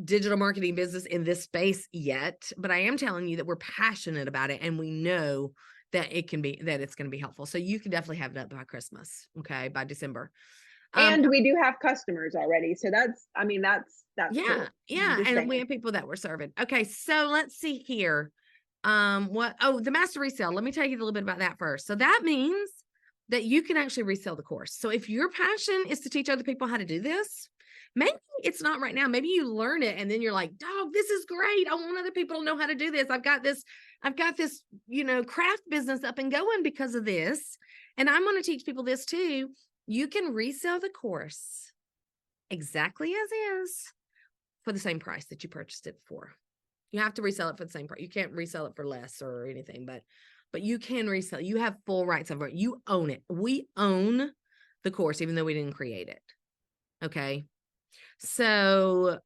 digital marketing business in this space yet, but I am telling you that we're passionate about it and we know that it's going to be helpful. So you can definitely have it up by Christmas, okay, by December. And we do have customers already. So I mean, that's Yeah, cool. yeah, Just and we saying. have people that we're serving. Okay, so let's see here. The master resale. Let me tell you a little bit about that first. So that means that you can actually resell the course. So if your passion is to teach other people how to do this, maybe it's not right now. Maybe you learn it and then you're like, dog, this is great. I want other people to know how to do this. I've got this, craft business up and going because of this. And I'm going to teach people this too. You can resell the course exactly as is for the same price that you purchased it for. You have to resell it for the same price. You can't resell it for less or anything, but you can resell. You have full rights over it. You own it. We own the course, even though we didn't create it. Okay. So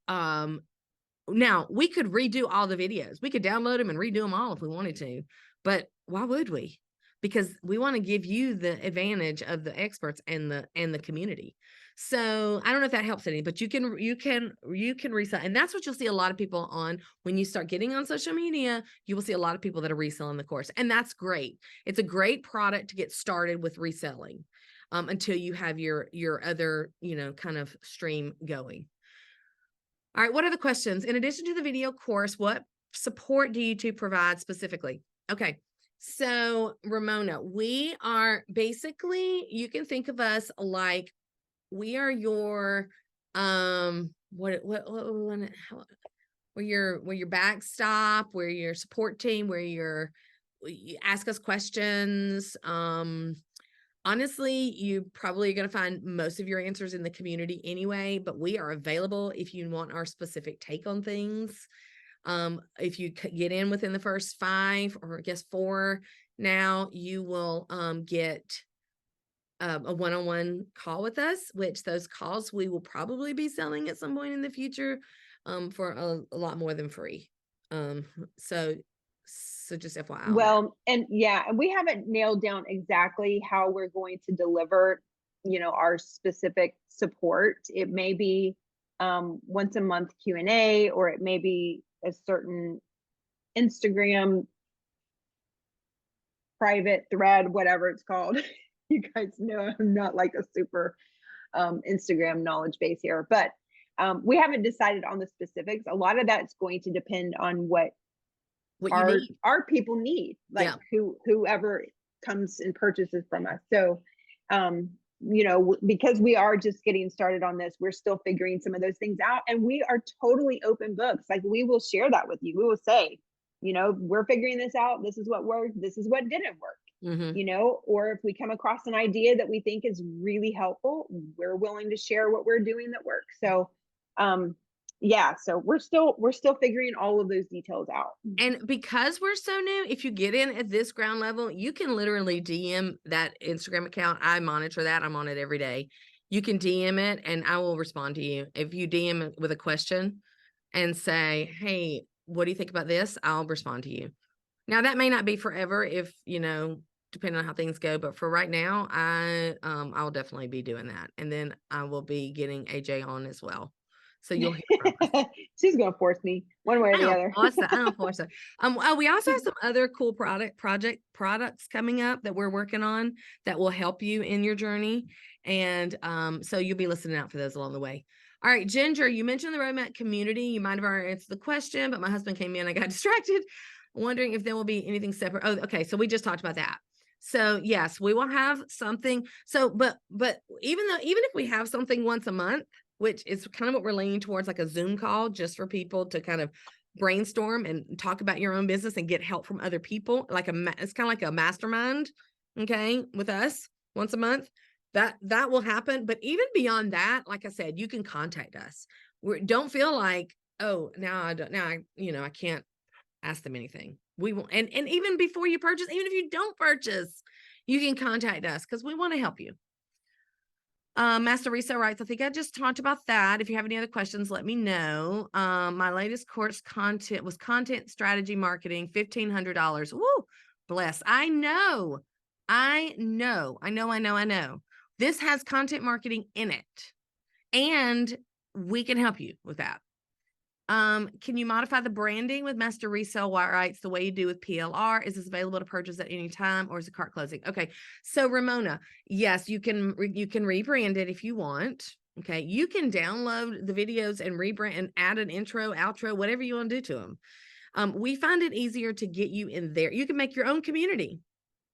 now we could redo all the videos. We could download them and redo them all if we wanted to, but why would we? Because we want to give you the advantage of the experts and the community. So I don't know if that helps any, but you can resell, and that's what you'll see a lot of people on when you start getting on social media. You will see a lot of people that are reselling the course, and that's great. It's a great product to get started with reselling until you have your other kind of stream going. All right, what are the questions? In addition to the video course, what support do you two provide specifically? Okay, so Ramona, we are basically, you can think of us like we are your we're your backstop, we're your support team, you ask us questions. Honestly, you probably are going to find most of your answers in the community anyway, but we are available if you want our specific take on things. If you get in within the first 5 or I guess 4 now, you will get a one-on-one call with us, which those calls we will probably be selling at some point in the future for a lot more than free. So just FYI on that. Well, and yeah, and we haven't nailed down exactly how we're going to deliver, our specific support. It may be once a month Q&A, or it may be a certain Instagram private thread, whatever it's called. You guys know I'm not like a super Instagram knowledge base here, but we haven't decided on the specifics. A lot of that's going to depend on what What you need. our people need, like Yeah. whoever comes and purchases from us. So because we are just getting started on this, we're still figuring some of those things out, and we are totally open books. Like, we will share that with you. We will say, we're figuring this out, this is what worked, this is what didn't work. Mm-hmm. Or if we come across an idea that we think is really helpful, we're willing to share what we're doing that works. So so we're still figuring all of those details out. And because we're so new, if you get in at this ground level, you can literally DM that Instagram account. I monitor that. I'm on it every day. You can DM it and I will respond to you. If you DM it with a question and say, hey, what do you think about this? I'll respond to you. Now that may not be forever if, depending on how things go, but for right now, I'll definitely be doing that. And then I will be getting AJ on as well. So you'll hear from us. She's gonna force me one way or the other. I don't force it. We also have some other cool products coming up that we're working on that will help you in your journey. And so you'll be listening out for those along the way. All right, Ginger, you mentioned the roadmap community. You might have already answered the question, but my husband came in. I got distracted, wondering if there will be anything separate. Oh, okay. So we just talked about that. So yes, we will have something. So, but even if we have something once a month, which is kind of what we're leaning towards, like a Zoom call, just for people to kind of brainstorm and talk about your own business and get help from other people. It's kind of like a mastermind, okay, with us once a month. That will happen. But even beyond that, like I said, you can contact us. Don't feel like, oh, I can't ask them anything. We will, and even before you purchase, even if you don't purchase, you can contact us because we want to help you. Master Resell Rights, I think I just talked about that. If you have any other questions, let me know. My latest course content was content strategy marketing, $1,500. Woo, bless. I know. This has content marketing in it, and we can help you with that. Can you modify the branding with Master Resell Rights the way you do with PLR? Is this available to purchase at any time, or is the cart closing? Okay, so Ramona, yes, you can rebrand it if you want. Okay, you can download the videos and rebrand and add an intro, outro, whatever you want to do to them. We find it easier to get you in there. You can make your own community.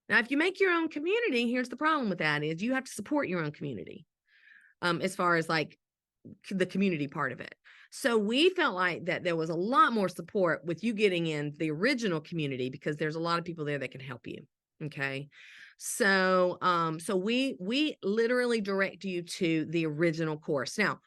Now, if you make your own community, here's the problem with that is you have to support your own community. As far as like the community part of it. So we felt like that there was a lot more support with you getting in the original community because there's a lot of people there that can help you. Okay. So we literally direct you to the original course. Now,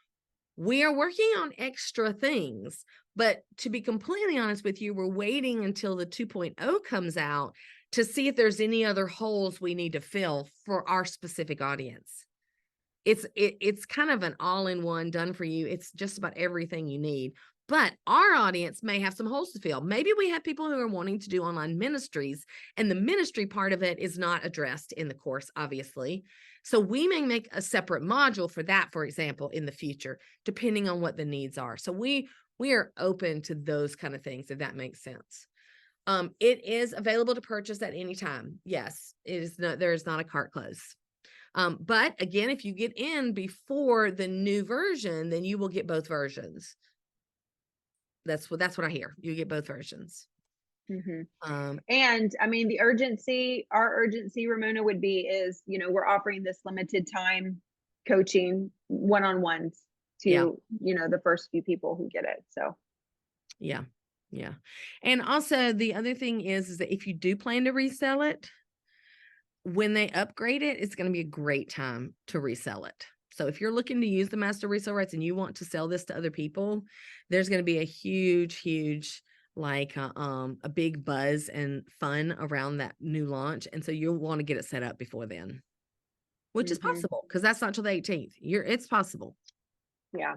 we are working on extra things, but to be completely honest with you, we're waiting until the 2.0 comes out to see if there's any other holes we need to fill for our specific audience. It's kind of an all-in-one done for you. It's just about everything you need. But our audience may have some holes to fill. Maybe we have people who are wanting to do online ministries, and the ministry part of it is not addressed in the course, obviously. So we may make a separate module for that, for example, in the future, depending on what the needs are. So we are open to those kind of things, if that makes sense. It is available to purchase at any time. Yes, there is not a cart close. But again, if you get in before the new version, then you will get both versions. That's what I hear. You get both versions. Mm-hmm. And I mean, our urgency, Ramona, would be is, we're offering this limited time coaching one-on-ones to, the first few people who get it. So. Yeah. Yeah. And also the other thing is that if you do plan to resell it, when they upgrade it, it's going to be a great time to resell it. So if you're looking to use the Master Resell Rights and you want to sell this to other people, there's going to be a huge, like a big buzz and fun around that new launch. And so you'll want to get it set up before then, which is possible because that's not till the 18th. It's possible. Yeah.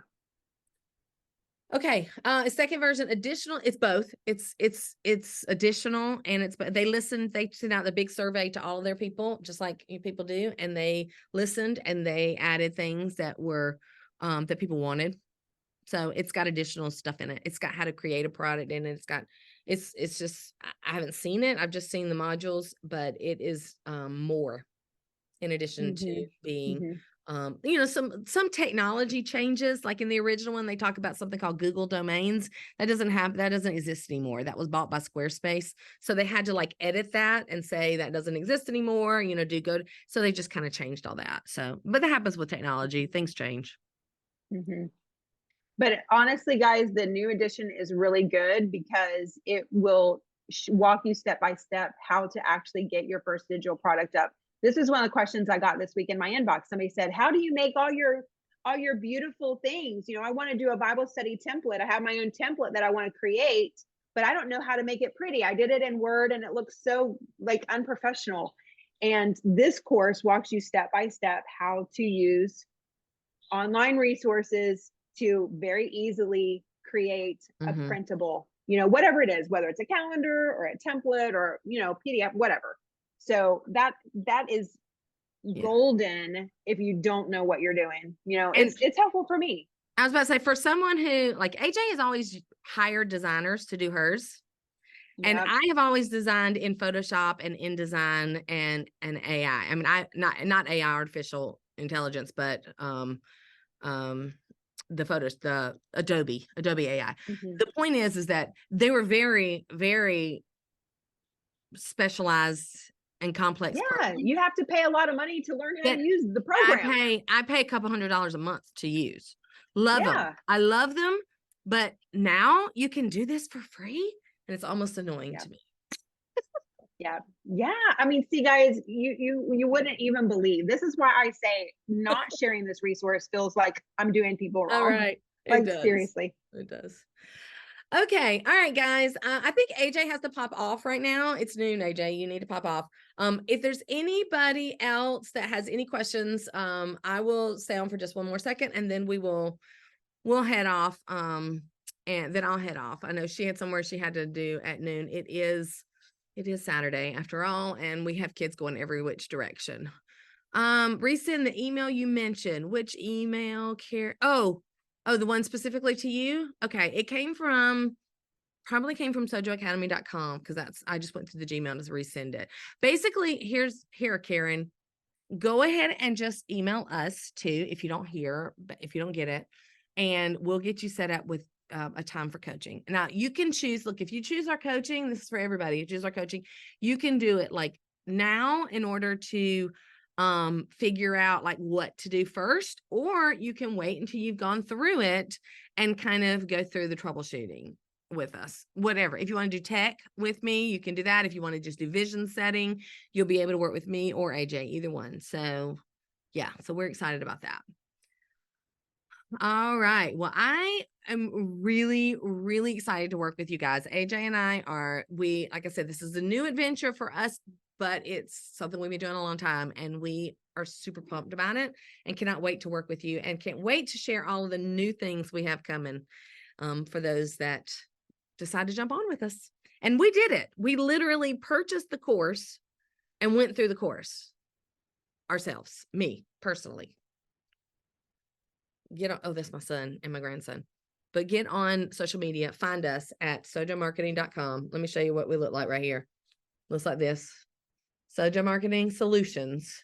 Okay. Second version, additional, it's both. It's additional, and they sent out the big survey to all of their people, just like you people do. And they listened and they added things that were, that people wanted. So it's got additional stuff in it. It's got how to create a product in it. It's just, I haven't seen it. I've just seen the modules, but it is, more in addition to being, some technology changes. Like in the original one, they talk about something called Google domains. That doesn't exist anymore. That was bought by Squarespace. So they had to like edit that and say that doesn't exist anymore, so they just kind of changed all that. So, but that happens with technology. Things change. But honestly, guys, the new edition is really good because it will walk you step by step how to actually get your first digital product up. This is one of the questions I got this week in my inbox. Somebody said, how do you make all your beautiful things? I want to do a Bible study template. I have my own template that I want to create, but I don't know how to make it pretty. I did it in Word and it looks so like unprofessional. And this course walks you step by step how to use online resources to very easily create a printable, whatever it is, whether it's a calendar or a template or, PDF, whatever. So that is golden if you don't know what you're doing. It's helpful for me. I was about to say, for someone who, like, AJ has always hired designers to do hers. Yep. And I have always designed in Photoshop and InDesign and AI. I mean, not AI, artificial intelligence, but the photos, the Adobe AI. Mhm. The point is that they were very, very specialized and complex Yeah, programs you have to pay a lot of money to learn how to that use the I program. pay I pay a couple $100 a month to use. Love them. Yeah. I love them, but now you can do this for free, and it's almost annoying Yeah. to me. Yeah. Yeah. I mean, see, guys, you wouldn't even believe. This is why I say not sharing this resource feels like I'm doing people All wrong. right. It Like does. seriously. It does. Okay. All right, guys. I think AJ has to pop off right now. It's noon, AJ. You need to pop off. If there's anybody else that has any questions, I will stay on for just one more second, and then we'll head off. And then I'll head off. I know she had somewhere she had to do at noon. It is Saturday after all, and we have kids going every which direction. Resend the email you mentioned. Which email, care? Oh, the one specifically to you? Okay. It probably came from sojoacademy.com, because I just went to the Gmail to resend it. Basically, here, Karen, go ahead and just email us too if you don't if you don't get it, and we'll get you set up with a time for coaching. Now you can choose. Look, if you choose our coaching, this is for everybody. You choose our coaching, you can do it like now in order to figure out like what to do first, or you can wait until you've gone through it and kind of go through the troubleshooting with us. Whatever. If you want to do tech with me, you can do that. If you want to just do vision setting, you'll be able to work with me or AJ, either one. So yeah, so we're excited about that. All right. Well, I am really, really excited to work with you guys. AJ and I like I said, this is a new adventure for us, but it's something we've been doing a long time, and we are super pumped about it and cannot wait to work with you, and can't wait to share all of the new things we have coming for those that decide to jump on with us. And we did it. We literally purchased the course and went through the course ourselves, me personally. That's my son and my grandson. But get on social media, find us at sojomarketing.com. Let me show you what we look like right here. Looks like this. Sojo Marketing Solutions.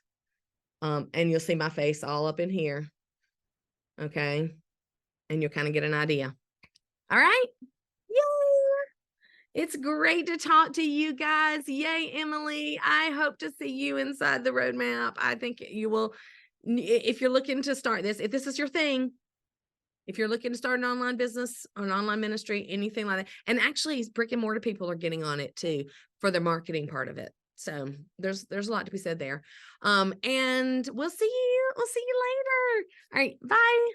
And you'll see my face all up in here. Okay. And you'll kind of get an idea. All right. Yay. It's great to talk to you guys. Yay, Emily. I hope to see you inside the roadmap. I think you will. If you're looking to start this, if this is your thing, if you're looking to start an online business or an online ministry, anything like that. And actually, brick and mortar people are getting on it too for the marketing part of it. So there's a lot to be said there. And we'll see you later. All right, bye.